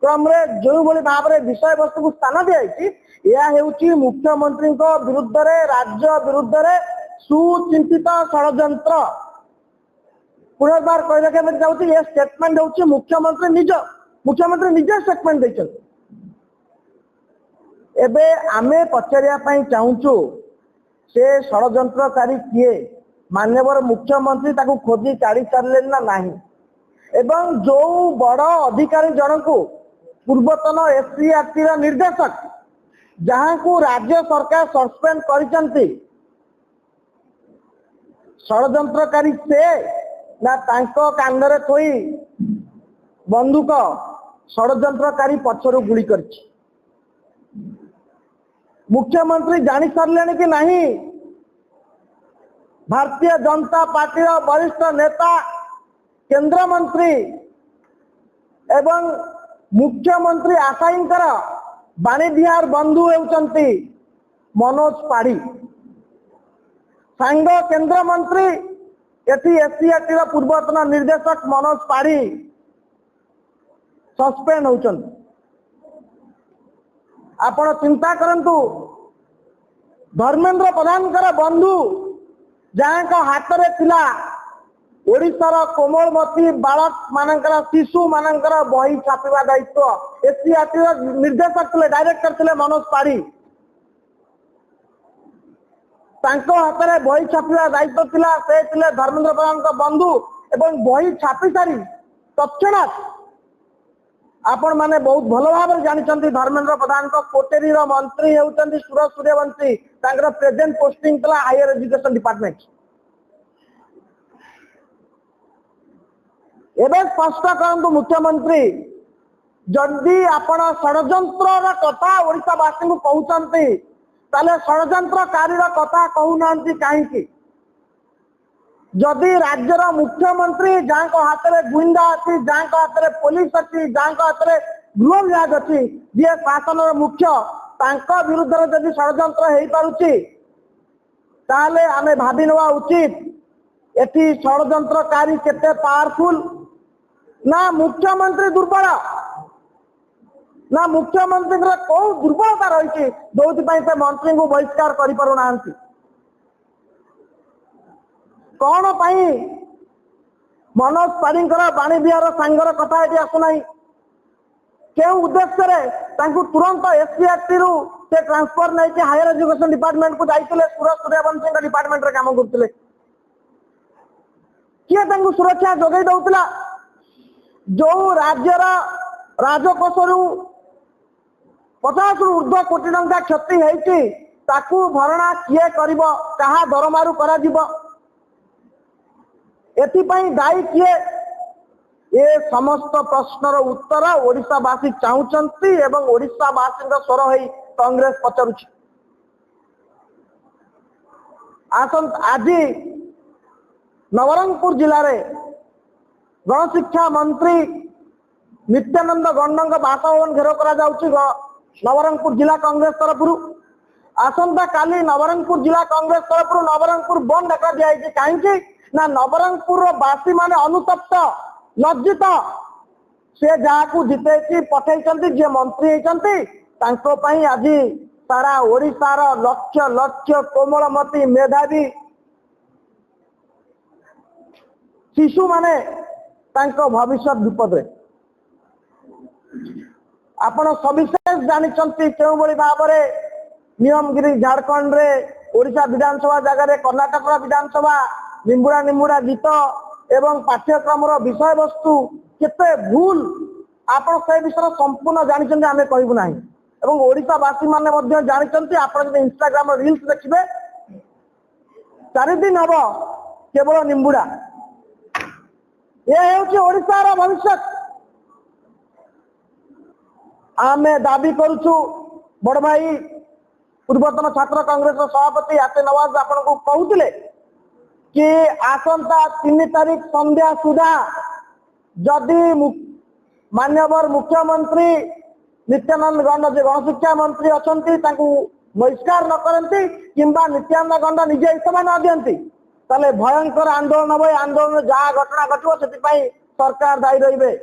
क्रम जो भाव में विषय वस्तु को स्थान दिखाई यह मुख्यमंत्री विरुद्ध राज्य विरुद्ध सुचिंतित षड्यंत्र पुनर्बार कहना चाहूँगी ये स्टेटमेंट हूँ मुख्यमंत्री निजे स्टेटमेंट देते एबे आमे पचारिया चाहूँ से षड्यंत्रकारी किए माननीय मुख्यमंत्री ताकू खोजी काढ़ी सारे ना नहीं एवं जो बड़ अधिकारी जन को पूर्वतन एससीईआरटी निर्देशक जहां को राज्य सरकार सस्पेंड कर षड्यंत्रकारी से ना तांको कांधरे थोई बंदूक षड्यंत्रकारी पछरु गुली करछि मुख्यमंत्री जानी सारे कि नहीं भारतीय जनता पार्टी वरिष्ठ नेता केंद्र मंत्री एवं मुख्यमंत्री आशाईंकर बाणीविहार बंधु होउचंती मनोज पाढ़ी सांग केंद्र मंत्री एटी एससीईआरटी पूर्वतन निर्देशक मनोज पाढ़ी सस्पेंड होउचंती आपण चिंता करंतु धर्मेंद्र प्रधान बंधु जहाँ हाथ में थिला ओडिशार कोमलमती बालक मानकर शिशु मानकर बही छापा दायित्व एससीईआरटी निर्देशक थे डायरेक्टर थे मनोज पाढ़ी हाथ में बही छापा दायित्व थिला से थे धर्मेंद्र प्रधान बंधु एवं बही छापी सारी तत्क्षणात आपण माने बहुत भल भाव जानते धर्मेंद्र प्रधान कोटेरी मंत्री होती सुरज सूर्यवंशी प्रेजेंट पोस्टिंग था हायर एजुकेशन डिपार्टमेंट एवं स्पष्ट करंतु मुख्यमंत्री जदि आपण षड्यंत्र कथा ओडिशावासी को कहते ताले षड्यंत्रकारी कथा कहूना कहीं जदि राज्यर मुख्यमंत्री जहाँ हाथ में गुइंदा अच्छी जहाँ हाथ में पुलिस अच्छी जहाँ हाथ में गृह विभाग अच्छी जी शासन मुख्य विरुद्ध जदि षड्यंत्र हो पारुची ताले आमे भावी नवा उचित एटी षड्यंत्रकारी केते पावरफुल ना मुख्यमंत्री दुर्बल ना मुख्यमंत्री कौ दुर्बलता रही जो मंत्री को बहिष्कार कर पारुना कौन पाई मनोज पाढ़ी बाणीविहार सांगर कथा ये आसुना क्यों उद्देश्य तुरंत एससीईआरटी से ट्रांसफर नहीं हायर एजुकेशन डिपार्टमेंट को जाते सुरज सूर्यवंशी डिपार्टमेंट रे काम करते किए सुरक्षा जोगे दौला जो राज्यर राजकोष रु 50 रु ऊर्ध्व कोटी टंका क्षति होती भरणा किए कहा दरमारू करा एथिपाई दायी किए ये समस्त प्रश्नर उत्तर ओडिशावासी चाहूचंती एवं ओडिशावासी स्वर हो कांग्रेस पचारुछि आज नवरंगपुर जिले में गणशिक्षा मंत्री नित्यानंद गंड बासभवन घेराव करा नवरंगपुर जिला कांग्रेस तरफ आसंता काली नवरंगपुर जिला कांग्रेस तरफ नवरंगपुर बंद डका दिखाई कहीं ना नवरंगपुर बासी माने अनुतप्त लज्जित से जहाँ जिते पठे जी मंत्री होती आज सारा ओडिशार लक्ष लक्ष कोमलमती मेधावी शिशु माने भविष्य विपद आपण सविशेष जानते क्यों भाव में नियमगिरी झारखंड रे ओडिशा विधानसभा जगह कर्णाटक विधानसभा निम्बुड़ा निम्बुड़ा गीत एवं पाठ्यक्रम विषय वस्तु केते भूल आपण से विषय संपूर्ण जानते आम कहूँ ना एवं ओडिशावासी माने जानते आप इंस्टाग्राम रील्स देखिए 4 दिन हम केवल निम्बुड़ा ये हूँ ओडिशार भविष्य आम दाबी करुचु बड़ भाई पूर्वतन छात्र कांग्रेस सभापति आते नवाज आपन को कहते कि आसंता 3 तारीख संध्या सुधा जदि माननीय मुख्यमंत्री नित्यानंद गंड जो गणशिक्षा मंत्री अच्छा बहिष्कार न करती किंबा नित्यानंद गंड निजे इस्तफा न दियंती ताले भयंकर आंदोलन हम आंदोलन जहाँ घटना घटो से सरकार दायी रही